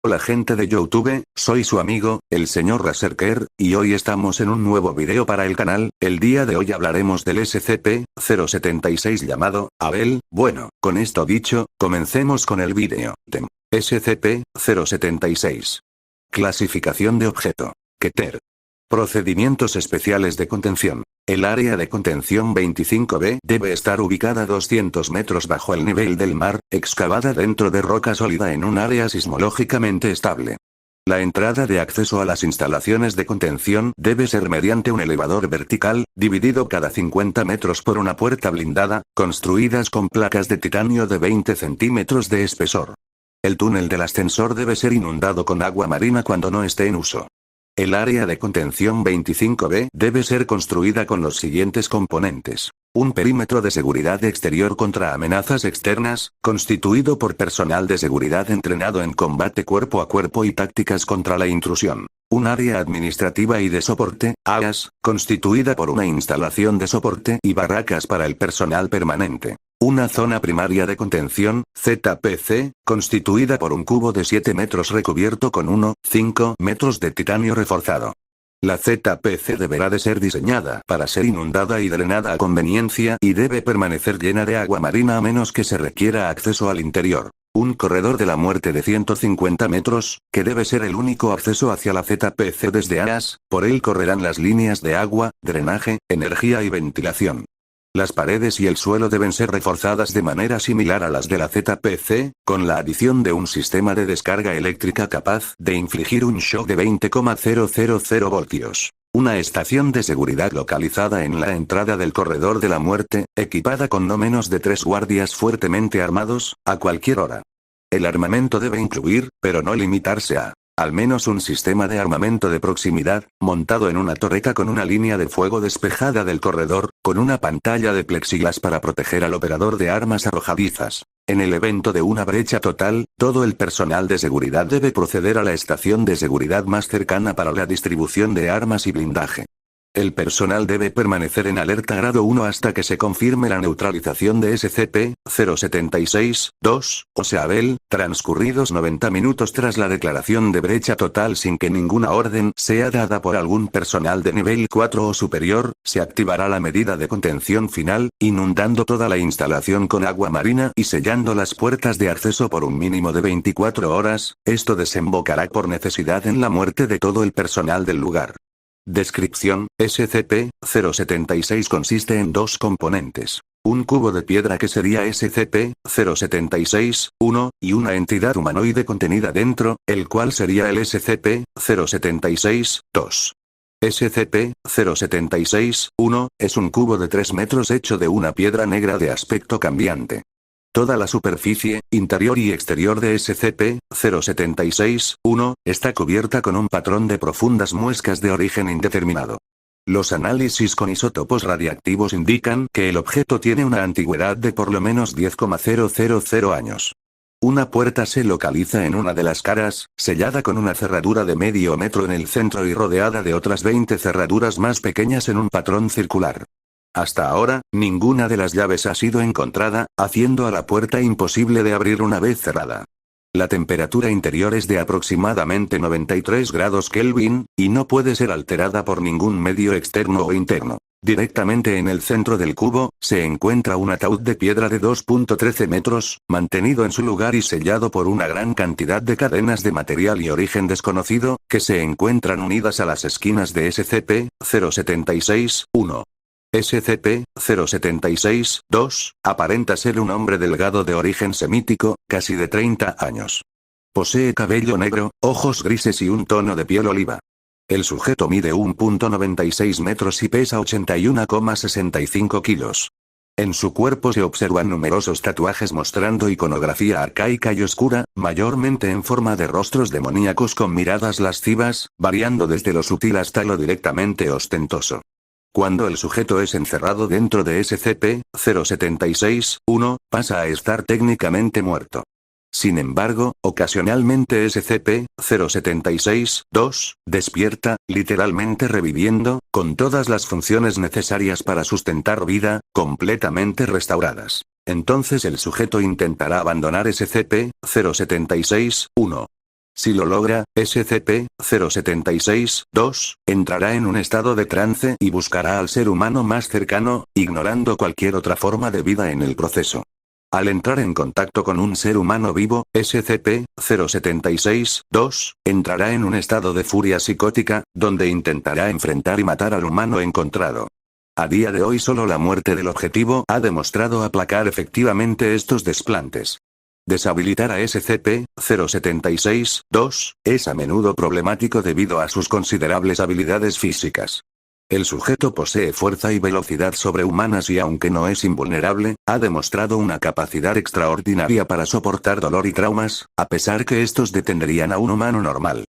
Hola gente de YouTube, soy su amigo, el señor Raserker, y hoy estamos en un nuevo video para el canal. El día de hoy hablaremos del SCP-076 llamado Abel. Bueno, con esto dicho, comencemos con el video. SCP-076. Clasificación de objeto. Keter. Procedimientos especiales de contención. El área de contención 25B debe estar ubicada 200 metros bajo el nivel del mar, excavada dentro de roca sólida en un área sismológicamente estable. La entrada de acceso a las instalaciones de contención debe ser mediante un elevador vertical, dividido cada 50 metros por una puerta blindada, construidas con placas de titanio de 20 centímetros de espesor. El túnel del ascensor debe ser inundado con agua marina cuando no esté en uso. El área de contención 25B debe ser construida con los siguientes componentes. Un perímetro de seguridad exterior contra amenazas externas, constituido por personal de seguridad entrenado en combate cuerpo a cuerpo y tácticas contra la intrusión. Un área administrativa y de soporte, AAS, constituida por una instalación de soporte y barracas para el personal permanente. Una zona primaria de contención, ZPC, constituida por un cubo de 7 metros recubierto con 1,5 metros de titanio reforzado. La ZPC deberá de ser diseñada para ser inundada y drenada a conveniencia y debe permanecer llena de agua marina a menos que se requiera acceso al interior. Un corredor de la muerte de 150 metros, que debe ser el único acceso hacia la ZPC desde AAS, por él correrán las líneas de agua, drenaje, energía y ventilación. Las paredes y el suelo deben ser reforzadas de manera similar a las de la ZPC, con la adición de un sistema de descarga eléctrica capaz de infligir un shock de 20,000 voltios. Una estación de seguridad localizada en la entrada del corredor de la muerte, equipada con no menos de 3 guardias fuertemente armados, a cualquier hora. El armamento debe incluir, pero no limitarse a, al menos un sistema de armamento de proximidad, montado en una torreta con una línea de fuego despejada del corredor, con una pantalla de plexiglas para proteger al operador de armas arrojadizas. En el evento de una brecha total, todo el personal de seguridad debe proceder a la estación de seguridad más cercana para la distribución de armas y blindaje. El personal debe permanecer en alerta grado 1 hasta que se confirme la neutralización de SCP-076-2, o sea Abel, transcurridos 90 minutos tras la declaración de brecha total sin que ninguna orden sea dada por algún personal de nivel 4 o superior, se activará la medida de contención final, inundando toda la instalación con agua marina y sellando las puertas de acceso por un mínimo de 24 horas, esto desembocará por necesidad en la muerte de todo el personal del lugar. Descripción: SCP-076 consiste en dos componentes. Un cubo de piedra que sería SCP-076-1, y una entidad humanoide contenida dentro, el cual sería el SCP-076-2. SCP-076-1, es un cubo de 3 metros hecho de una piedra negra de aspecto cambiante. Toda la superficie, interior y exterior de SCP-076-1, está cubierta con un patrón de profundas muescas de origen indeterminado. Los análisis con isótopos radiactivos indican que el objeto tiene una antigüedad de por lo menos 10,000 años. Una puerta se localiza en una de las caras, sellada con una cerradura de medio metro en el centro y rodeada de otras 20 cerraduras más pequeñas en un patrón circular. Hasta ahora, ninguna de las llaves ha sido encontrada, haciendo a la puerta imposible de abrir una vez cerrada. La temperatura interior es de aproximadamente 93 grados Kelvin, y no puede ser alterada por ningún medio externo o interno. Directamente en el centro del cubo, se encuentra un ataúd de piedra de 2,13 metros, mantenido en su lugar y sellado por una gran cantidad de cadenas de material y origen desconocido, que se encuentran unidas a las esquinas de SCP-076-1. SCP-076-2, aparenta ser un hombre delgado de origen semítico, casi de 30 años. Posee cabello negro, ojos grises y un tono de piel oliva. El sujeto mide 1,96 metros y pesa 81,65 kilos. En su cuerpo se observan numerosos tatuajes mostrando iconografía arcaica y oscura, mayormente en forma de rostros demoníacos con miradas lascivas, variando desde lo sutil hasta lo directamente ostentoso. Cuando el sujeto es encerrado dentro de SCP-076-1, pasa a estar técnicamente muerto. Sin embargo, ocasionalmente SCP-076-2 despierta, literalmente reviviendo, con todas las funciones necesarias para sustentar vida, completamente restauradas. Entonces el sujeto intentará abandonar SCP-076-1. Si lo logra, SCP-076-2 entrará en un estado de trance y buscará al ser humano más cercano, ignorando cualquier otra forma de vida en el proceso. Al entrar en contacto con un ser humano vivo, SCP-076-2 entrará en un estado de furia psicótica, donde intentará enfrentar y matar al humano encontrado. A día de hoy solo la muerte del objetivo ha demostrado aplacar efectivamente estos desplantes. Deshabilitar a SCP-076-2 es a menudo problemático debido a sus considerables habilidades físicas. El sujeto posee fuerza y velocidad sobrehumanas y aunque no es invulnerable, ha demostrado una capacidad extraordinaria para soportar dolor y traumas, a pesar que estos detendrían a un humano normal.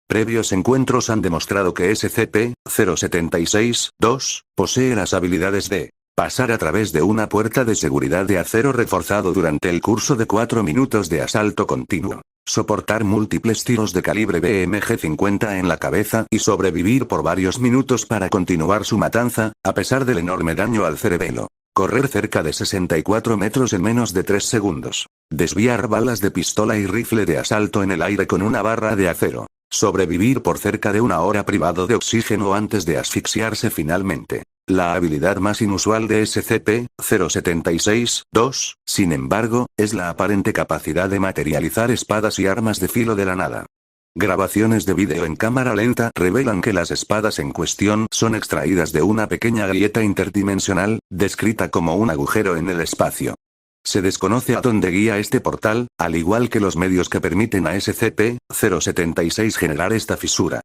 Previos encuentros han demostrado que SCP-076-2 posee las habilidades de pasar a través de una puerta de seguridad de acero reforzado durante el curso de 4 minutos de asalto continuo, soportar múltiples tiros de calibre BMG-50 en la cabeza y sobrevivir por varios minutos para continuar su matanza, a pesar del enorme daño al cerebelo. Correr cerca de 64 metros en menos de 3 segundos. Desviar balas de pistola y rifle de asalto en el aire con una barra de acero. Sobrevivir por cerca de una hora privado de oxígeno antes de asfixiarse finalmente. La habilidad más inusual de SCP-076-2, sin embargo, es la aparente capacidad de materializar espadas y armas de filo de la nada. Grabaciones de vídeo en cámara lenta revelan que las espadas en cuestión son extraídas de una pequeña grieta interdimensional, descrita como un agujero en el espacio. Se desconoce a dónde guía este portal, al igual que los medios que permiten a SCP-076 generar esta fisura.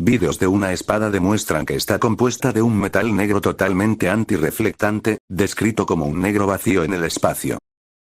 Vídeos de una espada demuestran que está compuesta de un metal negro totalmente antirreflectante, descrito como un negro vacío en el espacio.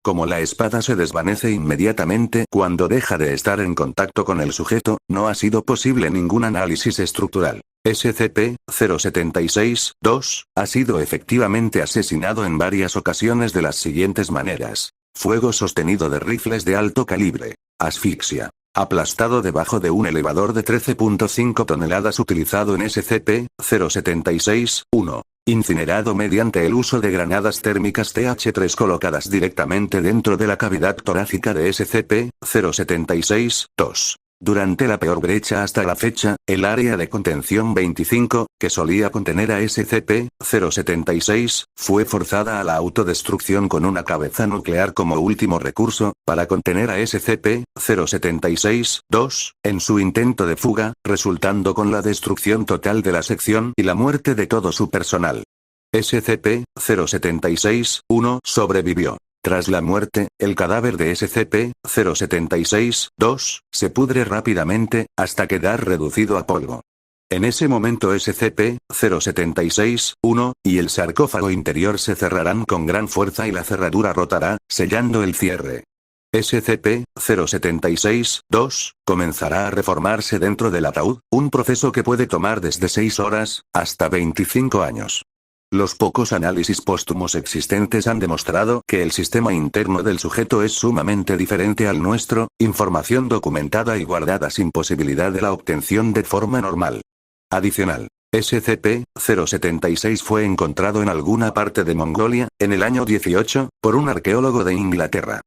Como la espada se desvanece inmediatamente cuando deja de estar en contacto con el sujeto, no ha sido posible ningún análisis estructural. SCP-076-2 ha sido efectivamente asesinado en varias ocasiones de las siguientes maneras. Fuego sostenido de rifles de alto calibre. Asfixia. Aplastado debajo de un elevador de 13.5 toneladas utilizado en SCP-076-1. Incinerado mediante el uso de granadas térmicas TH3 colocadas directamente dentro de la cavidad torácica de SCP-076-2. Durante la peor brecha hasta la fecha, el área de contención 25, que solía contener a SCP-076, fue forzada a la autodestrucción con una cabeza nuclear como último recurso, para contener a SCP-076-2, en su intento de fuga, resultando con la destrucción total de la sección y la muerte de todo su personal. SCP-076-1 sobrevivió. Tras la muerte, el cadáver de SCP-076-2 se pudre rápidamente, hasta quedar reducido a polvo. En ese momento SCP-076-1 y el sarcófago interior se cerrarán con gran fuerza y la cerradura rotará, sellando el cierre. SCP-076-2 comenzará a reformarse dentro del ataúd, un proceso que puede tomar desde 6 horas, hasta 25 años. Los pocos análisis póstumos existentes han demostrado que el sistema interno del sujeto es sumamente diferente al nuestro, información documentada y guardada sin posibilidad de la obtención de forma normal. Adicional. SCP-076 fue encontrado en alguna parte de Mongolia, en el año 18, por un arqueólogo de Inglaterra.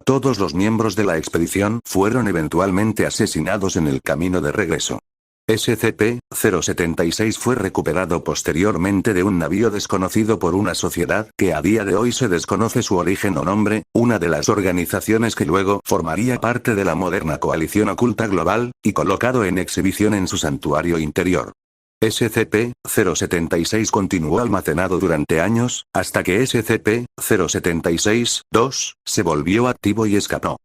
Todos los miembros de la expedición fueron eventualmente asesinados en el camino de regreso. SCP-076 fue recuperado posteriormente de un navío desconocido por una sociedad que a día de hoy se desconoce su origen o nombre, una de las organizaciones que luego formaría parte de la moderna coalición oculta global, y colocado en exhibición en su santuario interior. SCP-076 continuó almacenado durante años, hasta que SCP-076-2 se volvió activo y escapó.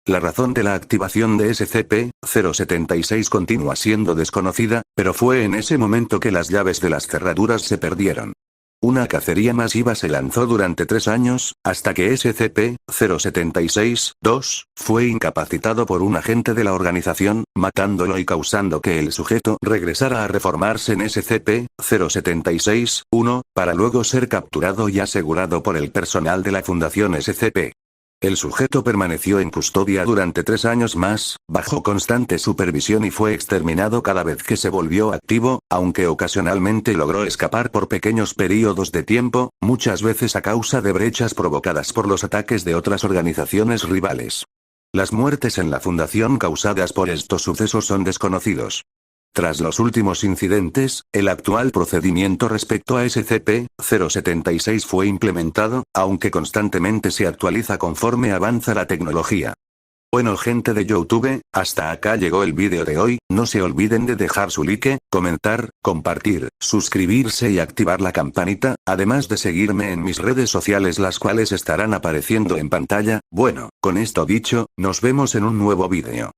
La razón de la activación de SCP-076 continúa siendo desconocida, pero fue en ese momento que las llaves de las cerraduras se perdieron. Una cacería masiva se lanzó durante 3 años, hasta que SCP-076-2 fue incapacitado por un agente de la organización, matándolo y causando que el sujeto regresara a reformarse en SCP-076-1, para luego ser capturado y asegurado por el personal de la Fundación SCP. El sujeto permaneció en custodia durante 3 años más, bajo constante supervisión y fue exterminado cada vez que se volvió activo, aunque ocasionalmente logró escapar por pequeños períodos de tiempo, muchas veces a causa de brechas provocadas por los ataques de otras organizaciones rivales. Las muertes en la fundación causadas por estos sucesos son desconocidos. Tras los últimos incidentes, el actual procedimiento respecto a SCP-076 fue implementado, aunque constantemente se actualiza conforme avanza la tecnología. Bueno gente de YouTube, hasta acá llegó el vídeo de hoy, no se olviden de dejar su like, comentar, compartir, suscribirse y activar la campanita, además de seguirme en mis redes sociales las cuales estarán apareciendo en pantalla. Bueno, con esto dicho, nos vemos en un nuevo vídeo.